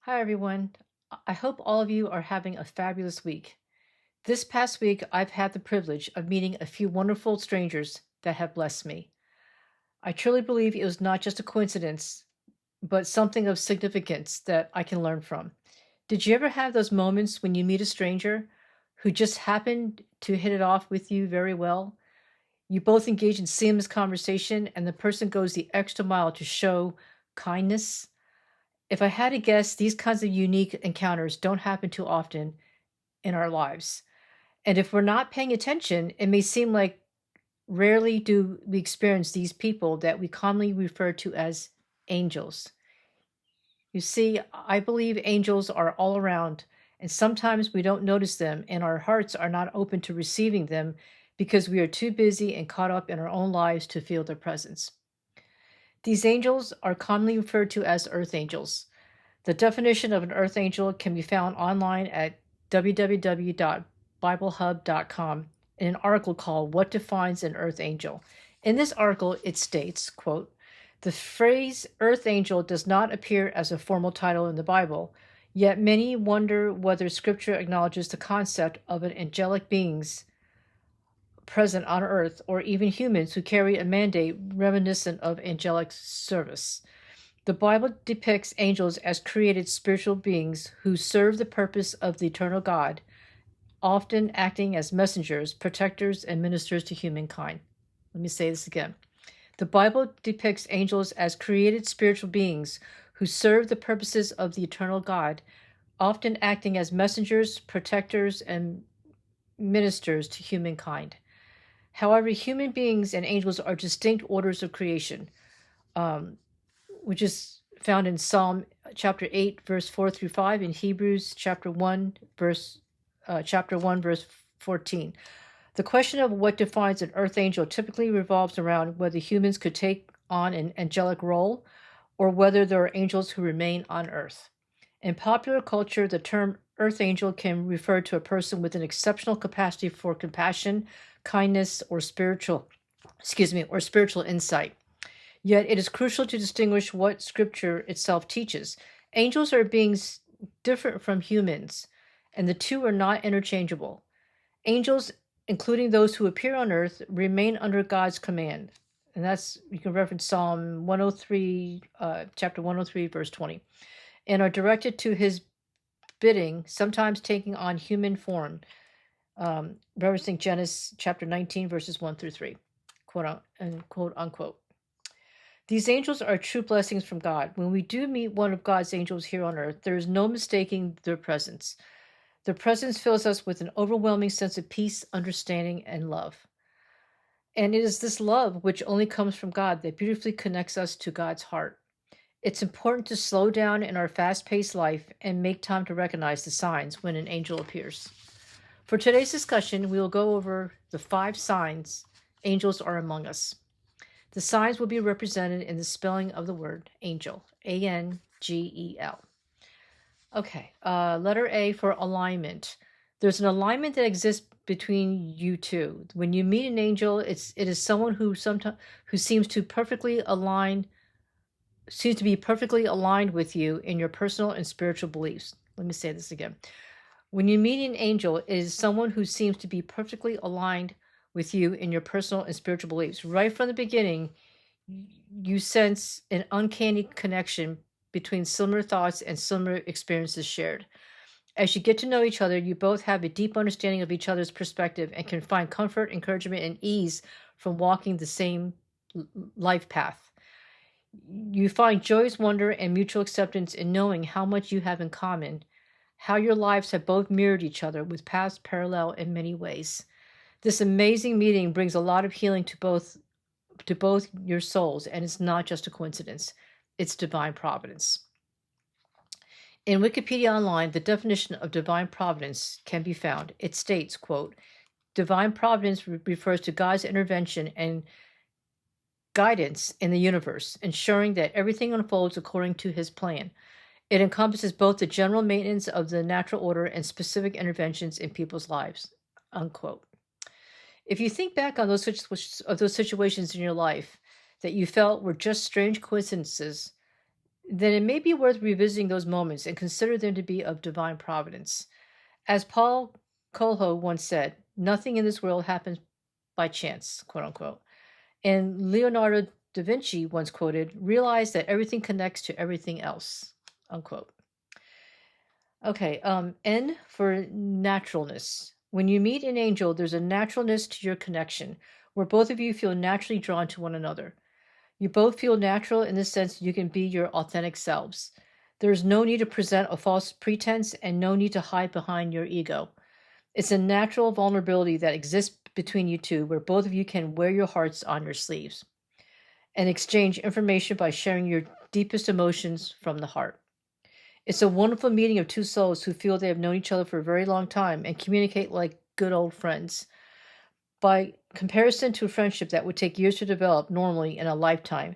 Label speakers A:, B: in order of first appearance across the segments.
A: Hi, everyone. I hope all of you are having a fabulous week. This past week, I've had the privilege of meeting a few wonderful strangers that have blessed me. I truly believe it was not just a coincidence, but something of significance that I can learn from. Did you ever have those moments when you meet a stranger who just happened to hit it off with you very well? You both engage in seamless conversation, and the person goes the extra mile to show kindness. If I had to guess, these kinds of unique encounters don't happen too often in our lives. And if we're not paying attention, it may seem like rarely do we experience these people that we commonly refer to as angels. You see, I believe angels are all around, and sometimes we don't notice them, and our hearts are not open to receiving them because we are too busy and caught up in our own lives to feel their presence. These angels are commonly referred to as earth angels. The definition of an earth angel can be found online at www.biblehub.com in an article called What Defines an Earth Angel. In this article, it states, quote, "The phrase earth angel does not appear as a formal title in the Bible, yet many wonder whether scripture acknowledges the concept of an angelic beings present on earth or even humans who carry a mandate reminiscent of angelic service. The Bible depicts angels as created spiritual beings who serve the purpose of the eternal God, often acting as messengers, protectors, and ministers to humankind." Let me say this again. The Bible depicts angels as created spiritual beings who serve the purposes of the eternal God, often acting as messengers, protectors, and ministers to humankind. However, human beings and angels are distinct orders of creation. Which is found in Psalm chapter 8, verse 4 through 5, and Hebrews chapter 1, verse 14. The question of what defines an earth angel typically revolves around whether humans could take on an angelic role or whether there are angels who remain on earth. In popular culture, the term earth angel can refer to a person with an exceptional capacity for compassion, kindness, or spiritual insight. Yet it is crucial to distinguish what Scripture itself teaches. Angels are beings different from humans, and the two are not interchangeable. Angels, including those who appear on earth, remain under God's command. And that's, you can reference Psalm 103, chapter 103, verse 20, and are directed to his bidding, sometimes taking on human form, referencing Genesis chapter 19, verses 1 through 3, quote unquote. These angels are true blessings from God. When we do meet one of God's angels here on earth, there is no mistaking their presence. Their presence fills us with an overwhelming sense of peace, understanding, and love. And it is this love, which only comes from God, that beautifully connects us to God's heart. It's important to slow down in our fast paced life and make time to recognize the signs when an angel appears. For today's discussion, we will go over the 5 signs angels are among us. The signs will be represented in the spelling of the word angel, Angel. Okay, letter A for alignment. There's an alignment that exists between you two. When you meet an angel, it is someone who seems to be perfectly aligned with you in your personal and spiritual beliefs. Let me say this again. When you meet an angel, it is someone who seems to be perfectly aligned with you in your personal and spiritual beliefs. Right from the beginning, you sense an uncanny connection between similar thoughts and similar experiences shared. As you get to know each other, you both have a deep understanding of each other's perspective and can find comfort, encouragement, and ease from walking the same life path. You find joyous wonder and mutual acceptance in knowing how much you have in common, how your lives have both mirrored each other with paths parallel in many ways. This amazing meeting brings a lot of healing to both your souls, and it's not just a coincidence. It's divine providence. In Wikipedia Online, the definition of divine providence can be found. It states, quote, "Divine providence refers to God's intervention and guidance in the universe, ensuring that everything unfolds according to his plan. It encompasses both the general maintenance of the natural order and specific interventions in people's lives," unquote. If you think back on those situations in your life that you felt were just strange coincidences, then it may be worth revisiting those moments and consider them to be of divine providence. As Paul Coelho once said, nothing in this world happens by chance, quote unquote. And Leonardo da Vinci once quoted, realize that everything connects to everything else, unquote. Okay, N for naturalness. When you meet an angel, there's a naturalness to your connection, where both of you feel naturally drawn to one another. You both feel natural in the sense you can be your authentic selves. There is no need to present a false pretense and no need to hide behind your ego. It's a natural vulnerability that exists between you two, where both of you can wear your hearts on your sleeves and exchange information by sharing your deepest emotions from the heart. It's a wonderful meeting of two souls who feel they have known each other for a very long time and communicate like good old friends. By comparison to a friendship that would take years to develop normally in a lifetime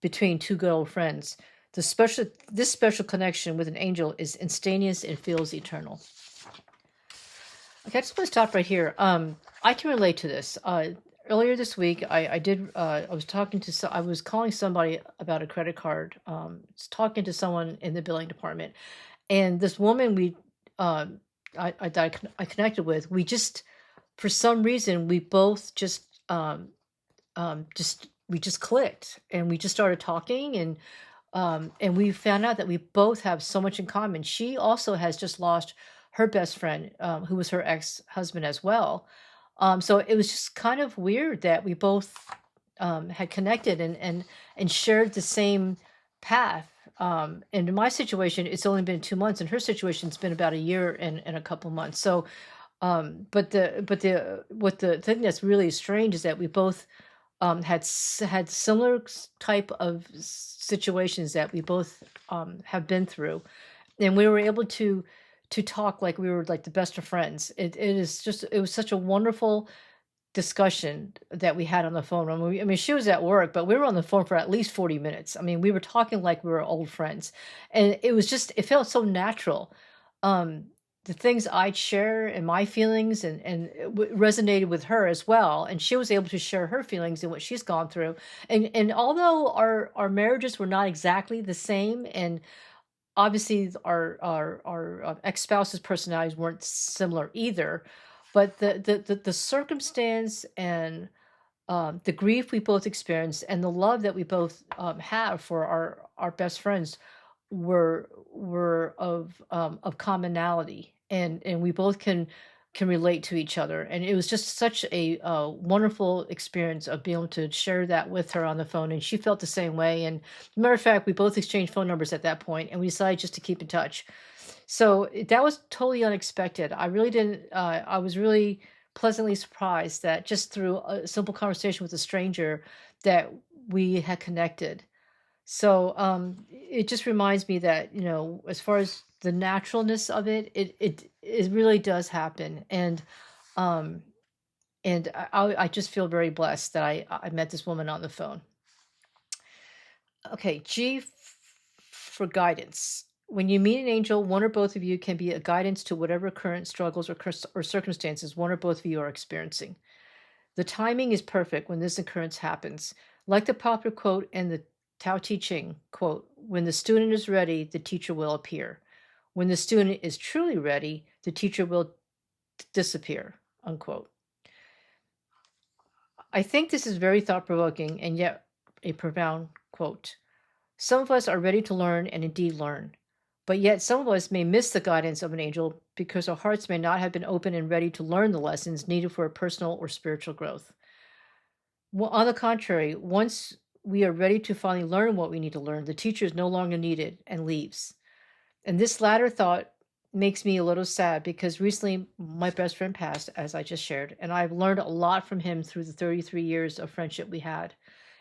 A: between two good old friends, this special connection with an angel is instantaneous and feels eternal. Okay, I just want to stop right here. I can relate to this. Earlier this week, I was calling somebody about a credit card. Was talking to someone in the billing department, and this woman I connected with, we just, for some reason, we both just clicked, and we just started talking, and we found out that we both have so much in common. She also has just lost her best friend, who was her ex-husband as well. So it was just kind of weird that we both had connected and shared the same path. And in my situation, it's only been 2 months. In her situation, it's been about a year and a couple months. So, what the thing that's really strange is that we both had similar type of situations that we both have been through, and we were able to talk like we were like the best of friends. It was such a wonderful discussion that we had on the phone. I mean, she was at work, but we were on the phone for at least 40 minutes. I mean, we were talking like we were old friends, and it felt so natural. The things I'd share and my feelings and it resonated with her as well, and she was able to share her feelings and what she's gone through. And although our marriages were not exactly the same, and obviously our ex-spouse's personalities weren't similar either, but the circumstance and the grief we both experienced and the love that we both have for our best friends were of commonality, and we both can relate to each other, and it was just such a wonderful experience of being able to share that with her on the phone, and she felt the same way. And matter of fact, we both exchanged phone numbers at that point, and we decided just to keep in touch. So that was totally unexpected. I really didn't. I was really pleasantly surprised that just through a simple conversation with a stranger that we had connected. So it just reminds me that, as far as the naturalness of it, it really does happen, um, and I just feel very blessed that I met this woman on the phone. Okay, for guidance. When you meet an angel, one or both of you can be a guidance to whatever current struggles or circumstances one or both of you are experiencing. The timing is perfect when this occurrence happens. Like the popular quote in the Tao Te Ching, quote, when the student is ready, the teacher will appear. When the student is truly ready, the teacher will disappear, unquote. I think this is very thought-provoking and yet a profound quote. Some of us are ready to learn and indeed learn, but yet some of us may miss the guidance of an angel because our hearts may not have been open and ready to learn the lessons needed for personal or spiritual growth. Well, on the contrary, once we are ready to finally learn what we need to learn, the teacher is no longer needed and leaves. And this latter thought makes me a little sad because recently my best friend passed, as I just shared, and I've learned a lot from him through the 33 years of friendship we had.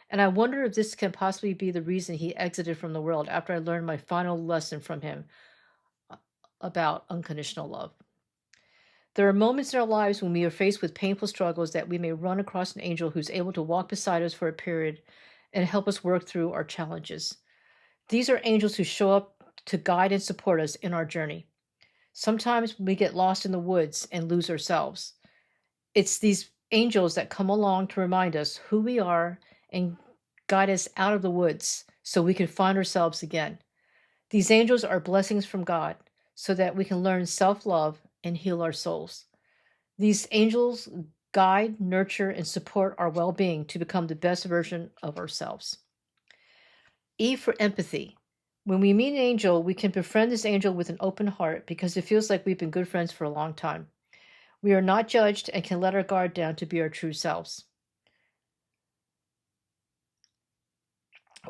A: And I wonder if this can possibly be the reason he exited from the world after I learned my final lesson from him about unconditional love. There are moments in our lives when we are faced with painful struggles that we may run across an angel who's able to walk beside us for a period and help us work through our challenges. These are angels who show up to guide and support us in our journey. Sometimes we get lost in the woods and lose ourselves. It's these angels that come along to remind us who we are and guide us out of the woods so we can find ourselves again. These angels are blessings from God so that we can learn self love and heal our souls. These angels guide, nurture, and support our well being to become the best version of ourselves. E for empathy. When we meet an angel, we can befriend this angel with an open heart because it feels like we've been good friends for a long time. We are not judged and can let our guard down to be our true selves.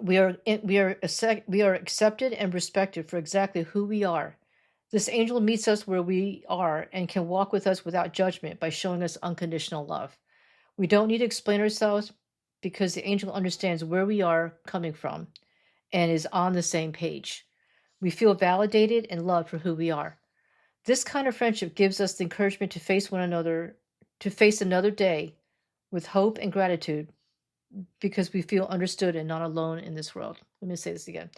A: We are accepted and respected for exactly who we are. This angel meets us where we are and can walk with us without judgment by showing us unconditional love. We don't need to explain ourselves because the angel understands where we are coming from and is on the same page. We feel validated and loved for who we are. This kind of friendship gives us the encouragement to face another day with hope and gratitude because we feel understood and not alone in this world. Let me say this again.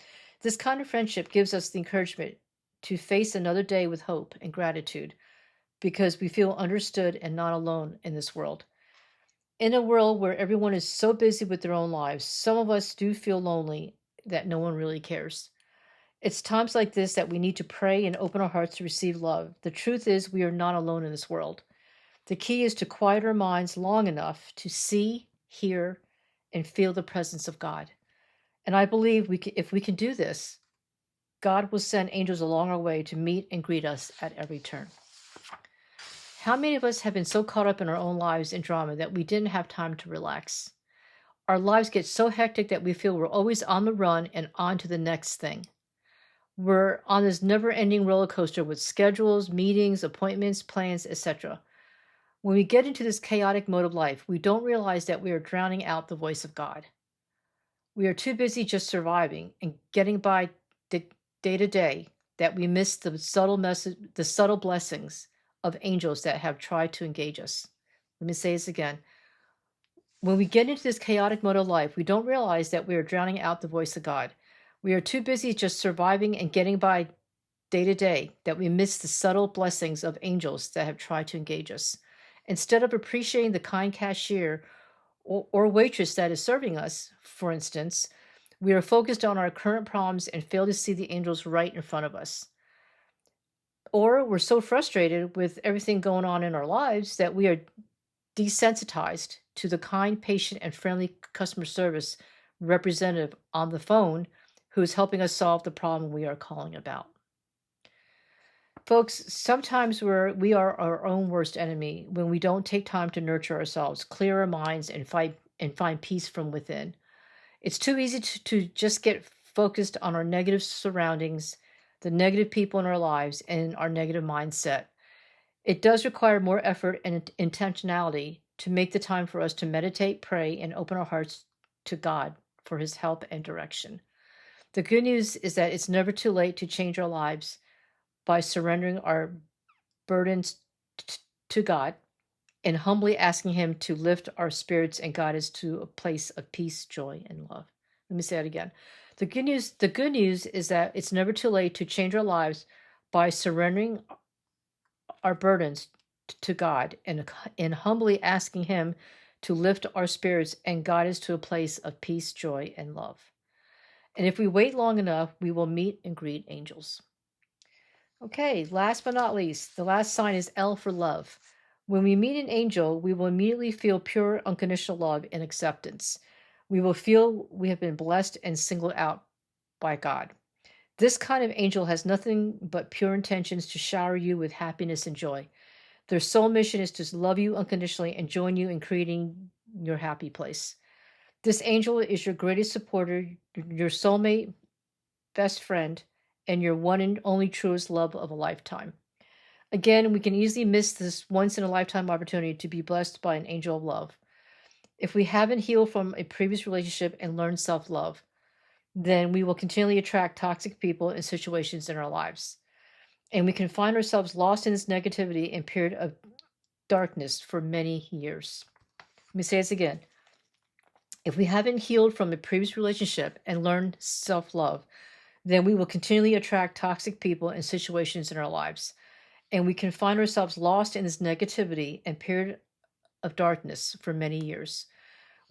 A: This kind of friendship gives us the encouragement to face another day with hope and gratitude because we feel understood and not alone in this world. In a world where everyone is so busy with their own lives, some of us do feel lonely that no one really cares. It's times like this that we need to pray and open our hearts to receive love. The truth is, we are not alone in this world. The key is to quiet our minds long enough to see, hear, and feel the presence of God. And I believe if we can do this, God will send angels along our way to meet and greet us at every turn. How many of us have been so caught up in our own lives and drama that we didn't have time to relax? Our lives get so hectic that we feel we're always on the run and on to the next thing. We're on this never-ending roller coaster with schedules, meetings, appointments, plans, etc. When we get into this chaotic mode of life, we don't realize that we are drowning out the voice of God. We are too busy just surviving and getting by day to day that we miss the subtle blessings of angels that have tried to engage us. Let me say this again. When we get into this chaotic mode of life, we don't realize that we are drowning out the voice of God. We are too busy just surviving and getting by day to day that we miss the subtle blessings of angels that have tried to engage us. Instead of appreciating the kind cashier or waitress that is serving us, for instance, we are focused on our current problems and fail to see the angels right in front of us. Or we're so frustrated with everything going on in our lives that we are desensitized to the kind, patient, and friendly customer service representative on the phone who is helping us solve the problem we are calling about. Folks, sometimes we are our own worst enemy when we don't take time to nurture ourselves, clear our minds, and find peace from within. It's too easy to just get focused on our negative surroundings, the negative people in our lives, and our negative mindset. It does require more effort and intentionality to make the time for us to meditate, pray, and open our hearts to God for his help and direction. The good news is that it's never too late to change our lives by surrendering our burdens to God and humbly asking him to lift our spirits and guide us to a place of peace, joy, and love. Let me say that again. The good news is that it's never too late to change our lives by surrendering our burdens to God and humbly asking him to lift our spirits and guide us to a place of peace, joy, and love. And if we wait long enough, we will meet and greet angels. Okay, last but not least, the last sign is L for love. When we meet an angel, we will immediately feel pure, unconditional love and acceptance. We will feel we have been blessed and singled out by God. This kind of angel has nothing but pure intentions to shower you with happiness and joy. Their sole mission is to love you unconditionally and join you in creating your happy place. This angel is your greatest supporter, your soulmate, best friend, and your one and only truest love of a lifetime. Again, we can easily miss this once-in-a-lifetime opportunity to be blessed by an angel of love. If we haven't healed from a previous relationship and learned self-love, then we will continually attract toxic people and situations in our lives. And we can find ourselves lost in this negativity and period of darkness for many years. Let me say this again. If we haven't healed from a previous relationship and learned self-love, then we will continually attract toxic people and situations in our lives. And we can find ourselves lost in this negativity and period of darkness for many years.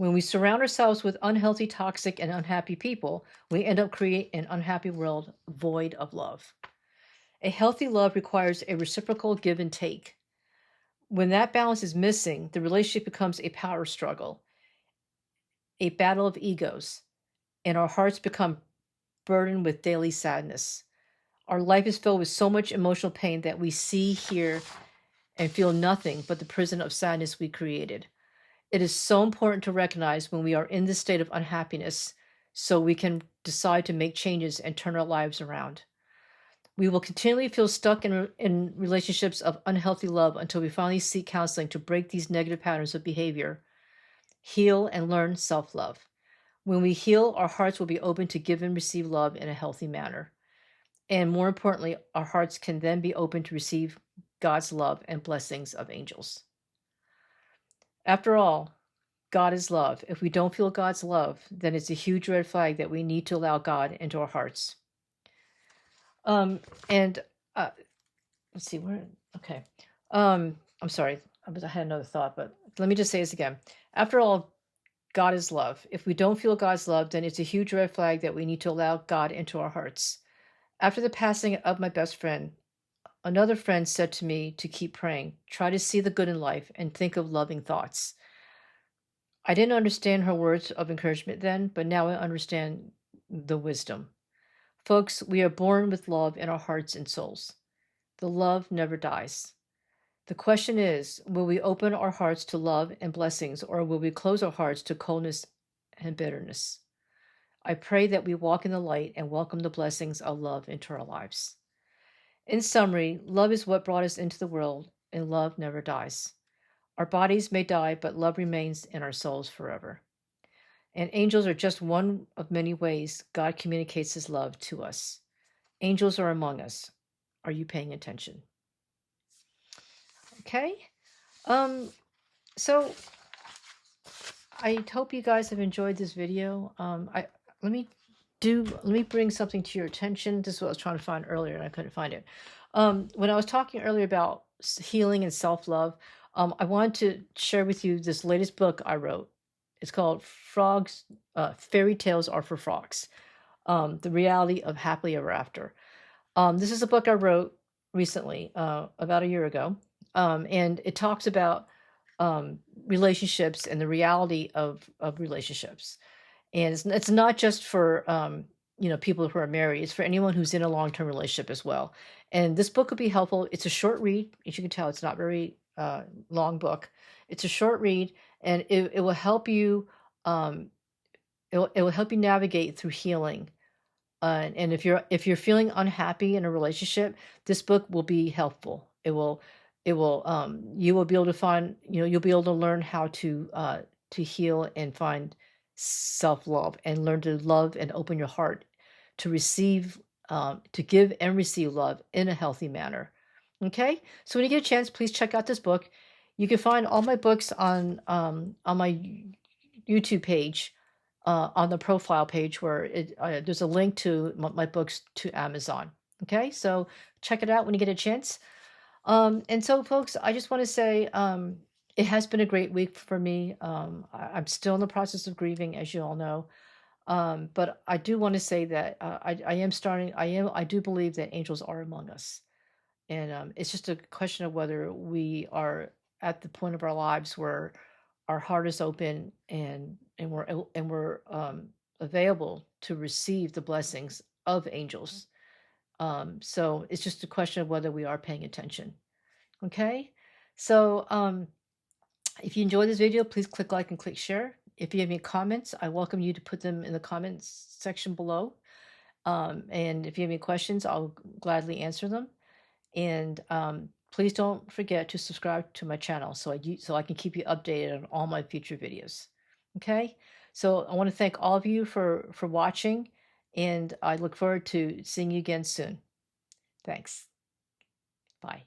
A: When we surround ourselves with unhealthy, toxic, and unhappy people, we end up creating an unhappy world void of love. A healthy love requires a reciprocal give and take. When that balance is missing, the relationship becomes a power struggle, a battle of egos, and our hearts become burdened with daily sadness. Our life is filled with so much emotional pain that we see, hear, and feel nothing but the prison of sadness we created. It is so important to recognize when we are in this state of unhappiness so we can decide to make changes and turn our lives around. We will continually feel stuck in relationships of unhealthy love until we finally seek counseling to break these negative patterns of behavior, heal, and learn self love. When we heal, our hearts will be open to give and receive love in a healthy manner. And more importantly, our hearts can then be open to receive God's love and blessings of angels. After all, God is love. If we don't feel God's love, then it's a huge red flag that we need to allow God into our hearts. And let's see where. Okay. I'm sorry. I had another thought, but let me just say this again. After all, God is love. If we don't feel God's love, then it's a huge red flag that we need to allow God into our hearts. After the passing of my best friend, another friend said to me to keep praying, try to see the good in life, and think of loving thoughts. I didn't understand her words of encouragement then, but now I understand the wisdom. Folks, we are born with love in our hearts and souls. The love never dies. The question is, will we open our hearts to love and blessings, or will we close our hearts to coldness and bitterness? I pray that we walk in the light and welcome the blessings of love into our lives. In summary, love is what brought us into the world, and love never dies. Our bodies may die, but love remains in our souls forever. And angels are just one of many ways God communicates his love to us. Angels are among us. Are you paying attention? Okay. So I hope you guys have enjoyed this video. Let me bring something to your attention. This is what I was trying to find earlier and I couldn't find it. When I was talking earlier about healing and self-love, I wanted to share with you this latest book I wrote. It's called Fairy Tales Are for Frogs. The Reality of Happily Ever After. This is a book I wrote recently, about a year ago. And it talks about relationships and the reality of relationships. And it's not just for people who are married. It's for anyone who's in a long-term relationship as well. And this book will be helpful. It's a short read. As you can tell, it's not very long book. It's a short read, and it will help you. It will help you navigate through healing. And if you're feeling unhappy in a relationship, this book will be helpful. You will be able to find, you'll be able to learn how to heal and find self-love and learn to love and open your heart to receive, to give and receive love in a healthy manner. Okay. So when you get a chance, please check out this book. You can find all my books on my YouTube page, on the profile page where there's a link to my books to Amazon. Okay. So check it out when you get a chance. And so, folks, I just want to say it has been a great week for me. I'm still in the process of grieving, as you all know. But I do want to say that I do believe that angels are among us. And it's just a question of whether we are at the point of our lives where our heart is open and we're available to receive the blessings of angels. So it's just a question of whether we are paying attention. Okay. So if you enjoyed this video, please click like and click share. If you have any comments, I welcome you to put them in the comments section below. And if you have any questions, I'll gladly answer them. And please don't forget to subscribe to my channel so I can keep you updated on all my future videos. Okay. So I want to thank all of you for watching, and I look forward to seeing you again soon. Thanks. Bye.